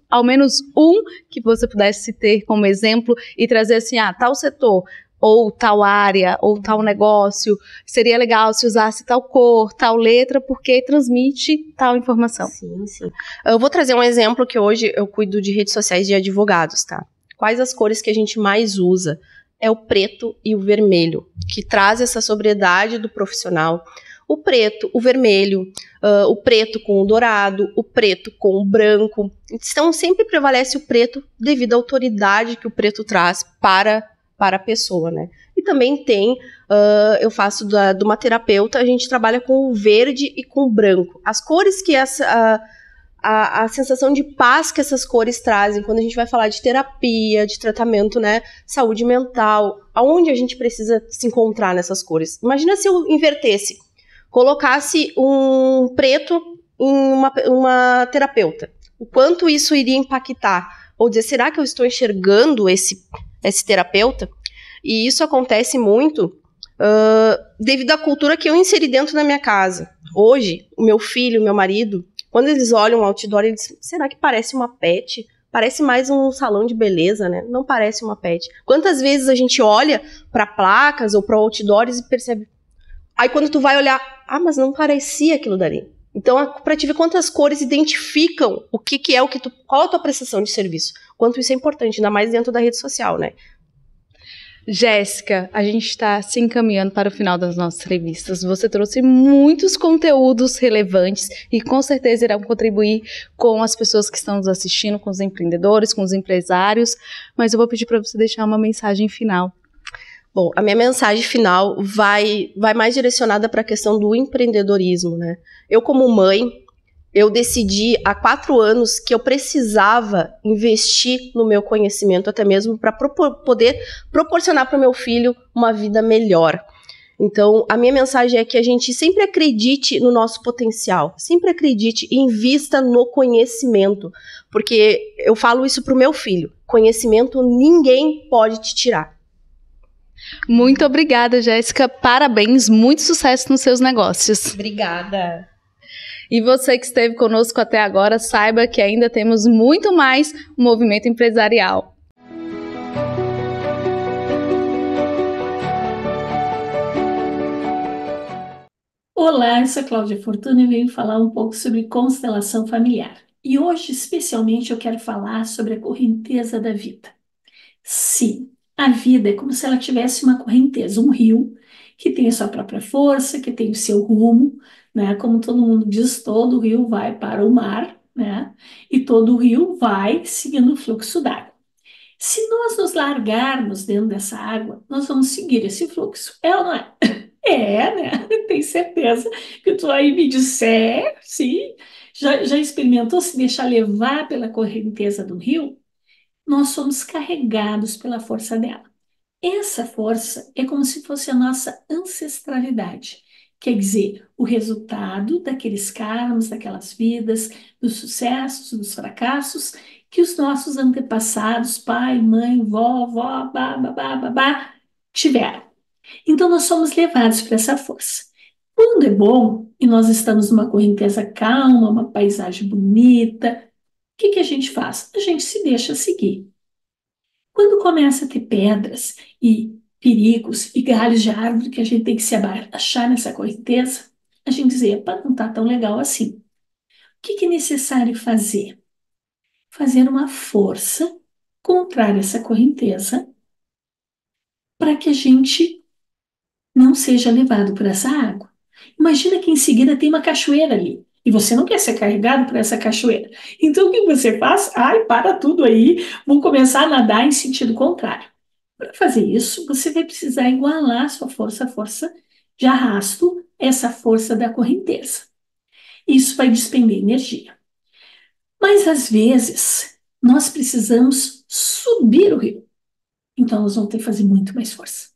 ao menos um que você pudesse ter como exemplo e trazer assim, tal setor, ou tal área, ou tal negócio, seria legal se usasse tal cor, tal letra, porque transmite tal informação. Sim, sim. Eu vou trazer um exemplo que hoje eu cuido de redes sociais de advogados, tá? Quais as cores que a gente mais usa? É o preto e o vermelho, que traz essa sobriedade do profissional. O preto, o vermelho, o preto com o dourado, o preto com o branco. Então, sempre prevalece o preto devido à autoridade que o preto traz para a pessoa, né? E também tem, eu faço de uma terapeuta, a gente trabalha com o verde e com o branco. As cores que a sensação de paz que essas cores trazem, quando a gente vai falar de terapia, de tratamento, né, saúde mental, aonde a gente precisa se encontrar nessas cores. Imagina se eu invertesse, colocasse um preto em uma terapeuta. O quanto isso iria impactar? Ou dizer, será que eu estou enxergando esse terapeuta? E isso acontece muito devido à cultura que eu inseri dentro da minha casa. Hoje, o meu filho, o meu marido, quando eles olham o outdoor, eles dizem, será que parece uma pet? Parece mais um salão de beleza, né? Não parece uma pet. Quantas vezes a gente olha para placas ou para outdoors e percebe... Aí quando tu vai olhar, mas não parecia aquilo dali. Então, para te ver quantas cores identificam o que é qual é a tua prestação de serviço. Quanto isso é importante, ainda mais dentro da rede social, né? Jéssica, a gente está se encaminhando para o final das nossas entrevistas. Você trouxe muitos conteúdos relevantes e com certeza irão contribuir com as pessoas que estão nos assistindo, com os empreendedores, com os empresários. Mas eu vou pedir para você deixar uma mensagem final. Bom, a minha mensagem final vai mais direcionada para a questão do empreendedorismo, né? Eu, como mãe, eu decidi há 4 anos que eu precisava investir no meu conhecimento, até mesmo para poder proporcionar para o meu filho uma vida melhor. Então, a minha mensagem é que a gente sempre acredite no nosso potencial, sempre acredite e invista no conhecimento, porque eu falo isso para o meu filho, conhecimento ninguém pode te tirar. Muito obrigada, Jéssica, parabéns, muito sucesso nos seus negócios. Obrigada. E você que esteve conosco até agora, saiba que ainda temos muito mais Movimento Empresarial. Olá, eu sou a Cláudia Fortuna e venho falar um pouco sobre constelação familiar. E hoje, especialmente, eu quero falar sobre a correnteza da vida. Sim, a vida é como se ela tivesse uma correnteza, um rio, que tem a sua própria força, que tem o seu rumo, né? Como todo mundo diz, todo rio vai para o mar, né? E todo rio vai seguindo o fluxo d'água. Se nós nos largarmos dentro dessa água, nós vamos seguir esse fluxo. É ou não é? É, né? Tenho certeza que tu aí me disser, sim. Já experimentou se deixar levar pela correnteza do rio? Nós somos carregados pela força dela. Essa força é como se fosse a nossa ancestralidade. Quer dizer, o resultado daqueles karmas, daquelas vidas, dos sucessos, dos fracassos que os nossos antepassados, pai, mãe, vó, babá, babá, tiveram. Então, nós somos levados para essa força. Quando é bom e nós estamos numa correnteza calma, uma paisagem bonita, o que a gente faz? A gente se deixa seguir. Quando começa a ter pedras e perigos e galhos de árvore que a gente tem que se abaixar nessa correnteza, a gente diz, epa, não está tão legal assim. O que é necessário fazer? Fazer uma força contrária a essa correnteza para que a gente não seja levado por essa água. Imagina que em seguida tem uma cachoeira ali. E você não quer ser carregado por essa cachoeira. Então o que você faz? Ai, para tudo aí, vou começar a nadar em sentido contrário. Para fazer isso, você vai precisar igualar a força de arrasto, essa força da correnteza. Isso vai despender energia. Mas às vezes, nós precisamos subir o rio. Então nós vamos ter que fazer muito mais força.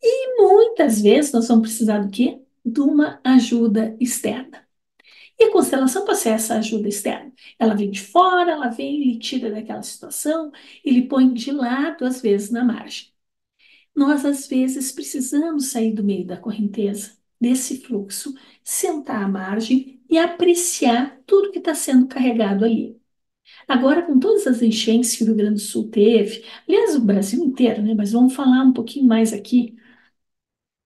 E muitas vezes nós vamos precisar do quê? De uma ajuda externa. E a constelação pode ser essa ajuda externa. Ela vem de fora, ela vem, ele tira daquela situação, ele põe de lado, às vezes, na margem. Nós, às vezes, precisamos sair do meio da correnteza, desse fluxo, sentar à margem e apreciar tudo que está sendo carregado ali. Agora, com todas as enchentes que o Rio Grande do Sul teve, aliás, o Brasil inteiro, né? Mas vamos falar um pouquinho mais aqui.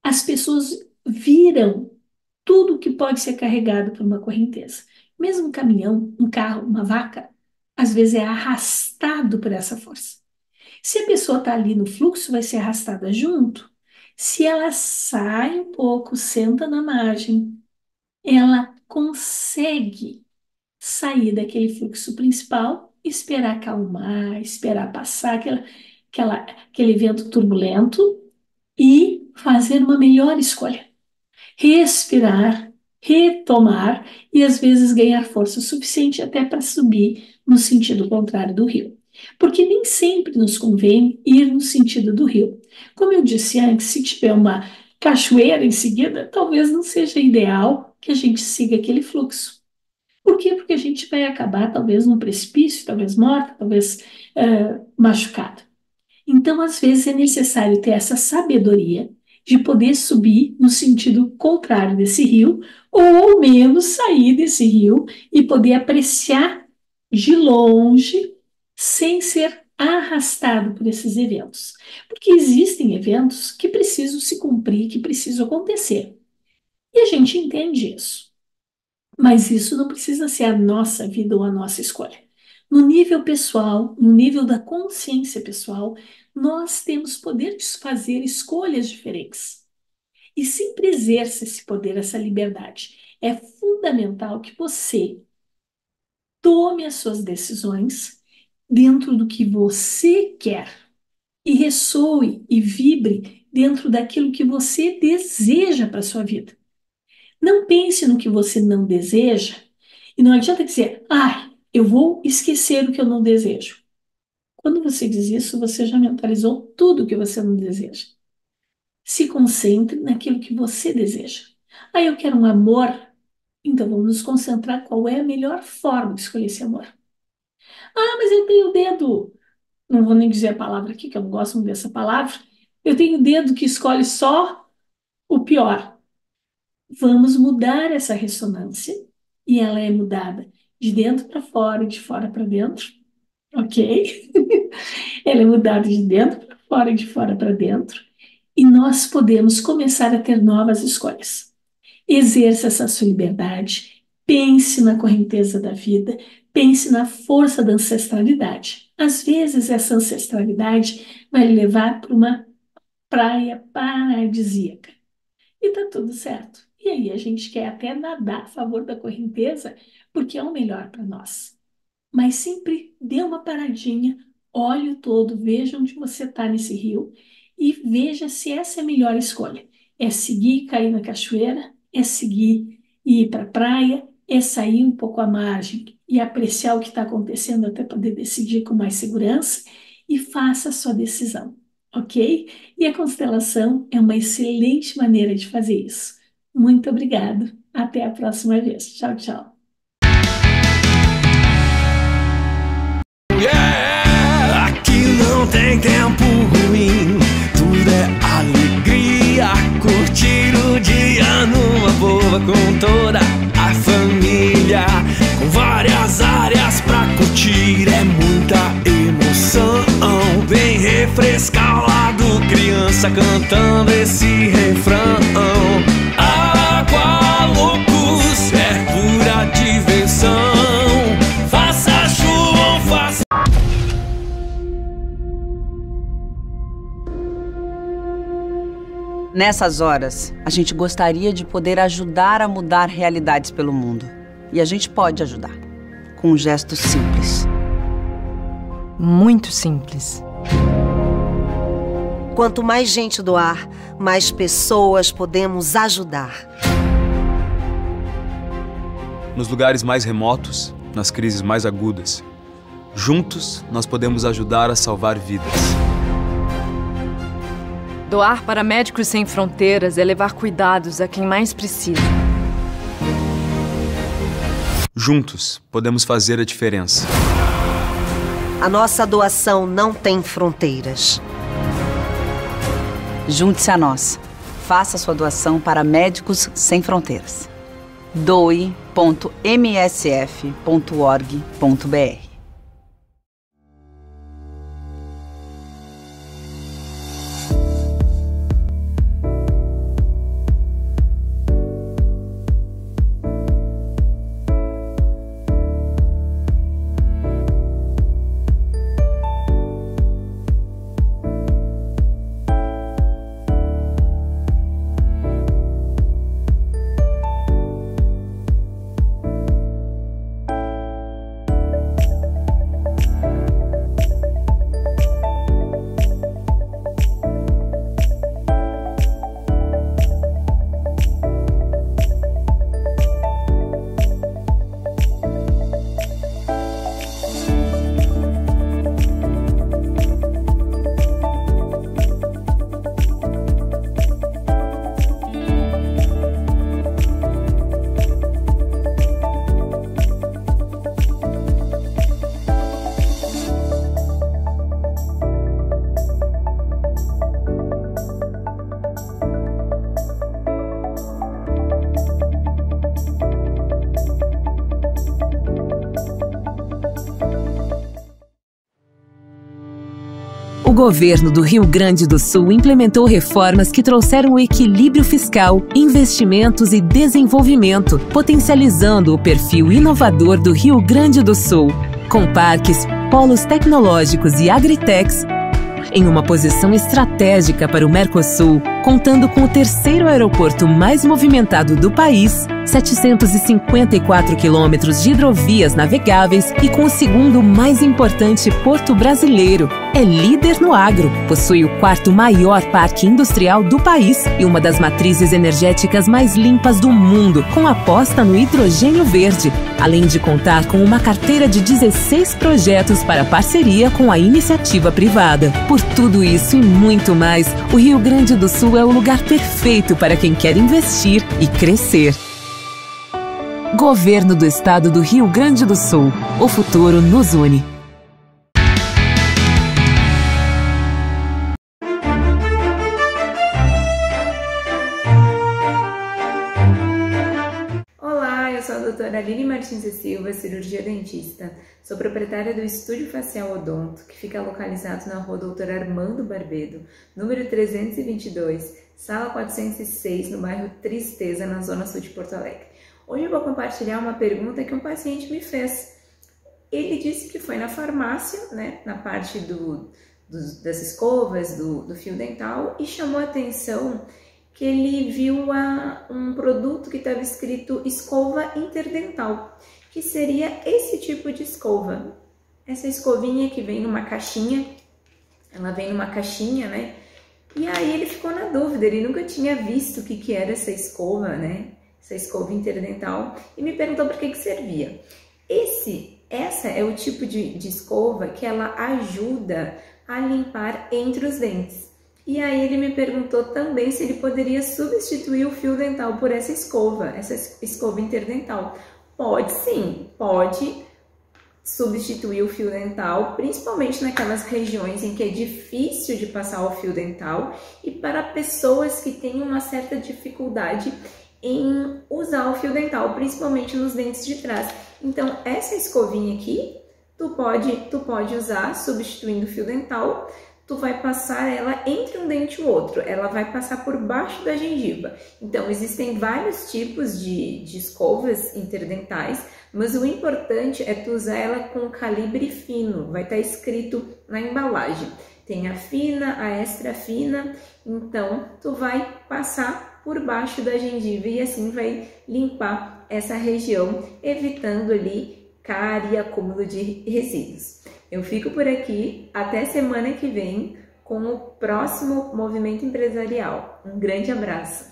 As pessoas viram tudo que pode ser carregado por uma correnteza. Mesmo um caminhão, um carro, uma vaca, às vezes é arrastado por essa força. Se a pessoa está ali no fluxo, vai ser arrastada junto. Se ela sai um pouco, senta na margem, ela consegue sair daquele fluxo principal, esperar acalmar, esperar passar aquele evento turbulento e fazer uma melhor escolha. Respirar, retomar e às vezes ganhar força suficiente até para subir no sentido contrário do rio. Porque nem sempre nos convém ir no sentido do rio. Como eu disse antes, se tiver uma cachoeira em seguida, talvez não seja ideal que a gente siga aquele fluxo. Por quê? Porque a gente vai acabar talvez num precipício, talvez morta, talvez machucada. Então, às vezes, é necessário ter essa sabedoria de poder subir no sentido contrário desse rio, ou ao menos sair desse rio e poder apreciar de longe, sem ser arrastado por esses eventos. Porque existem eventos que precisam se cumprir, que precisam acontecer. E a gente entende isso. Mas isso não precisa ser a nossa vida ou a nossa escolha. No nível pessoal, no nível da consciência pessoal, nós temos poder de fazer escolhas diferentes. E sempre exerça esse poder, essa liberdade. É fundamental que você tome as suas decisões dentro do que você quer e ressoe e vibre dentro daquilo que você deseja para a sua vida. Não pense no que você não deseja e não adianta dizer, eu vou esquecer o que eu não desejo. Quando você diz isso, você já mentalizou tudo o que você não deseja. Se concentre naquilo que você deseja. Eu quero um amor, então vamos nos concentrar qual é a melhor forma de escolher esse amor. Mas eu tenho o dedo, não vou nem dizer a palavra aqui, que eu não gosto muito dessa palavra, eu tenho o dedo que escolhe só o pior. Vamos mudar essa ressonância e ela é mudada de dentro para fora e de fora para dentro, ok? Ela é mudada de dentro para fora e de fora para dentro e nós podemos começar a ter novas escolhas. exerça essa sua liberdade, pense na correnteza da vida, pense na força da ancestralidade. Às vezes, essa ancestralidade vai lhe levar para uma praia paradisíaca. E tá tudo certo. E aí a gente quer até nadar a favor da correnteza, porque é o melhor para nós. Mas sempre dê uma paradinha, olhe o todo, veja onde você está nesse rio e veja se essa é a melhor escolha. É seguir e cair na cachoeira, é seguir e ir para a praia, é sair um pouco à margem e apreciar o que está acontecendo até poder decidir com mais segurança e faça a sua decisão, ok? E a constelação é uma excelente maneira de fazer isso. Muito obrigado. Até a próxima vez. Tchau, tchau. Yeah, aqui não tem tempo ruim, tudo é alegria, curtir o dia numa boa com toda a família, com várias áreas pra curtir, é muita emoção, vem refrescar o lado, criança cantando esse refrão, Água Loucos é pura diversão. Nessas horas, a gente gostaria de poder ajudar a mudar realidades pelo mundo. E a gente pode ajudar, com um gesto simples. Muito simples. Quanto mais gente doar, mais pessoas podemos ajudar. Nos lugares mais remotos, nas crises mais agudas, juntos nós podemos ajudar a salvar vidas. Doar para Médicos Sem Fronteiras é levar cuidados a quem mais precisa. Juntos, podemos fazer a diferença. A nossa doação não tem fronteiras. Junte-se a nós. Faça sua doação para Médicos Sem Fronteiras. doe.msf.org.br. O governo do Rio Grande do Sul implementou reformas que trouxeram o equilíbrio fiscal, investimentos e desenvolvimento, potencializando o perfil inovador do Rio Grande do Sul, com parques, polos tecnológicos e agritechs em uma posição estratégica para o Mercosul, contando com o terceiro aeroporto mais movimentado do país, 754 quilômetros de hidrovias navegáveis e com o segundo mais importante porto brasileiro. É líder no agro, possui o quarto maior parque industrial do país e uma das matrizes energéticas mais limpas do mundo, com aposta no hidrogênio verde, além de contar com uma carteira de 16 projetos para parceria com a iniciativa privada. Por tudo isso e muito mais, o Rio Grande do Sul é o lugar perfeito para quem quer investir e crescer. Governo do Estado do Rio Grande do Sul. O futuro nos une. Olá, eu sou a doutora Aline Martins e Silva, cirurgia dentista. Sou proprietária do Estúdio Facial Odonto, que fica localizado na rua Doutor Armando Barbedo, número 322, sala 406, no bairro Tristeza, na zona sul de Porto Alegre. Hoje eu vou compartilhar uma pergunta que um paciente me fez. Ele disse que foi na farmácia, né, na parte das escovas, do fio dental, e chamou a atenção que ele viu um produto que estava escrito escova interdental, que seria esse tipo de escova. Essa escovinha que vem numa caixinha, ela vem numa caixinha, né? E aí ele ficou na dúvida, ele nunca tinha visto o que era essa escova, né? Essa escova interdental, e me perguntou para que servia. Essa é o tipo de escova que ela ajuda a limpar entre os dentes. E aí ele me perguntou também se ele poderia substituir o fio dental por essa escova interdental. Pode sim, pode substituir o fio dental, principalmente naquelas regiões em que é difícil de passar o fio dental e para pessoas que têm uma certa dificuldade em usar o fio dental, principalmente nos dentes de trás. Então, essa escovinha aqui, tu pode usar substituindo o fio dental. Tu vai passar ela entre um dente e o outro, ela vai passar por baixo da gengiva. Então, existem vários tipos de escovas interdentais, mas o importante é tu usar ela com calibre fino, vai estar escrito na embalagem. Tem a fina, a extra fina, então tu vai passar por baixo da gengiva e assim vai limpar essa região, evitando ali cárie e acúmulo de resíduos. Eu fico por aqui, até semana que vem com o próximo Movimento Empresarial. Um grande abraço!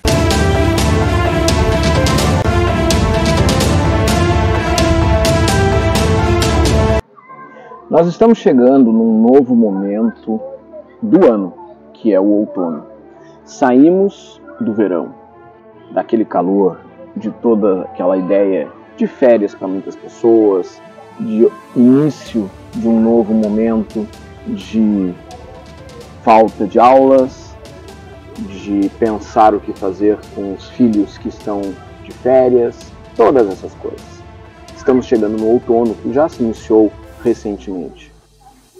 Nós estamos chegando num novo momento do ano, que é o outono. Saímos do verão, daquele calor, de toda aquela ideia de férias para muitas pessoas, de início de um novo momento de falta de aulas, de pensar o que fazer com os filhos que estão de férias, todas essas coisas. Estamos chegando no outono, que já se iniciou recentemente.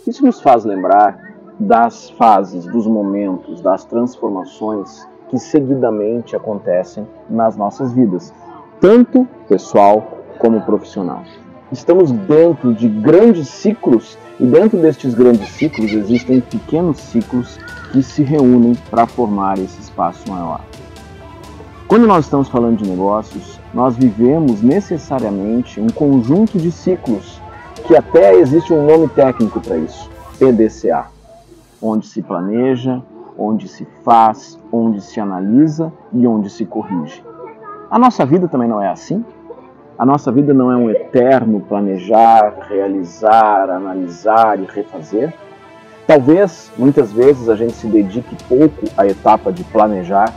Isso nos faz lembrar das fases, dos momentos, das transformações que seguidamente acontecem nas nossas vidas, tanto pessoal como profissional. Estamos dentro de grandes ciclos e dentro destes grandes ciclos existem pequenos ciclos que se reúnem para formar esse espaço maior. Quando nós estamos falando de negócios, nós vivemos necessariamente um conjunto de ciclos que até existe um nome técnico para isso, PDCA, onde se planeja, onde se faz, onde se analisa e onde se corrige. A nossa vida também não é assim? A nossa vida não é um eterno planejar, realizar, analisar e refazer? Talvez, muitas vezes, a gente se dedique pouco à etapa de planejar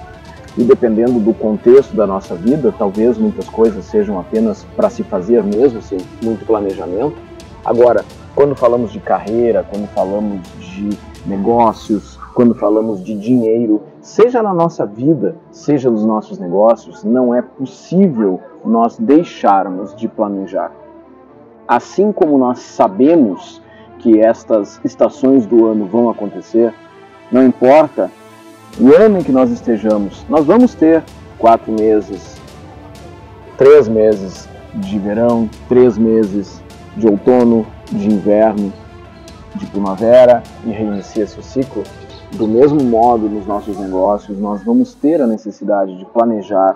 e dependendo do contexto da nossa vida, talvez muitas coisas sejam apenas para se fazer mesmo, sem muito planejamento. Agora, quando falamos de carreira, quando falamos de negócios, quando falamos de dinheiro, seja na nossa vida, seja nos nossos negócios, não é possível nós deixarmos de planejar. Assim como nós sabemos que estas estações do ano vão acontecer, não importa o ano em que nós estejamos, nós vamos ter 4 meses, 3 meses de verão, 3 meses de outono, de inverno, de primavera e reinicia-se o ciclo. Do mesmo modo, nos nossos negócios, nós vamos ter a necessidade de planejar,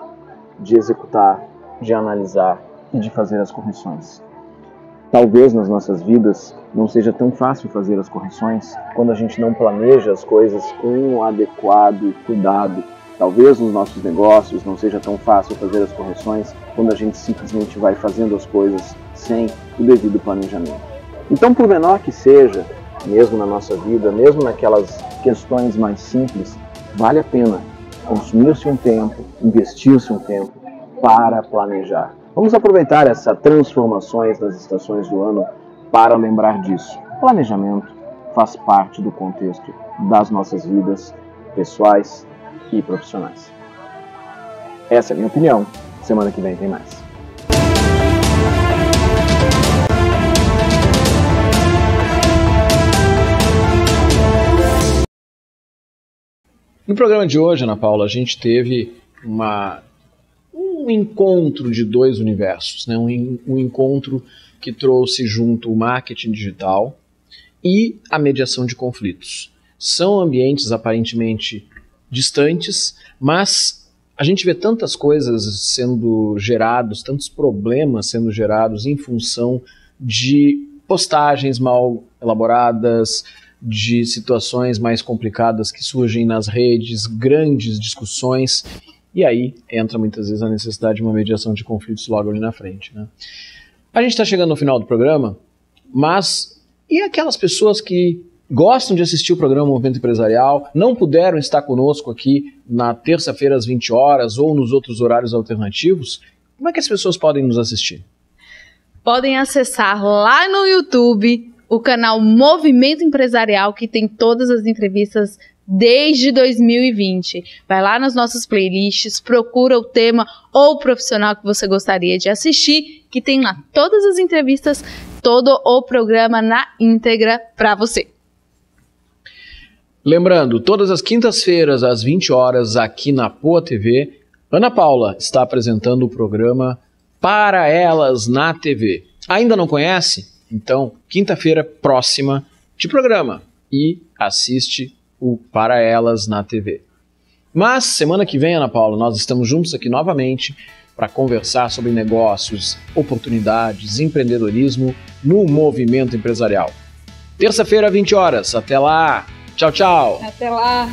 de executar, de analisar e de fazer as correções. Talvez nas nossas vidas não seja tão fácil fazer as correções quando a gente não planeja as coisas com um adequado cuidado. Talvez nos nossos negócios não seja tão fácil fazer as correções quando a gente simplesmente vai fazendo as coisas sem o devido planejamento. Então, por menor que seja, mesmo na nossa vida, mesmo naquelas questões mais simples, vale a pena consumir-se um tempo, investir-se um tempo para planejar. Vamos aproveitar essas transformações das estações do ano para lembrar disso. Planejamento faz parte do contexto das nossas vidas pessoais e profissionais. Essa é a minha opinião. Semana que vem tem mais. No programa de hoje, Ana Paula, a gente teve um encontro de dois universos, né? Um encontro que trouxe junto o marketing digital e a mediação de conflitos. São ambientes aparentemente distantes, mas a gente vê tantas coisas sendo geradas, tantos problemas sendo gerados em função de postagens mal elaboradas, de situações mais complicadas que surgem nas redes, grandes discussões, e aí entra muitas vezes a necessidade de uma mediação de conflitos logo ali na frente, né? A gente está chegando no final do programa, mas e aquelas pessoas que gostam de assistir o programa Movimento Empresarial, não puderam estar conosco aqui na terça-feira às 20 horas ou nos outros horários alternativos? Como é que as pessoas podem nos assistir? Podem acessar lá no YouTube o canal Movimento Empresarial, que tem todas as entrevistas desde 2020. Vai lá nas nossas playlists, procura o tema ou o profissional que você gostaria de assistir, que tem lá todas as entrevistas, todo o programa na íntegra para você. Lembrando, todas as quintas-feiras às 20 horas aqui na Poa TV, Ana Paula está apresentando o programa Para Elas na TV. Ainda não conhece? Então, quinta-feira próxima de programa e assiste o Para Elas na TV. Mas, semana que vem, Ana Paula, nós estamos juntos aqui novamente para conversar sobre negócios, oportunidades, empreendedorismo no movimento empresarial. Terça-feira, 20 horas. Até lá! Tchau, tchau! Até lá!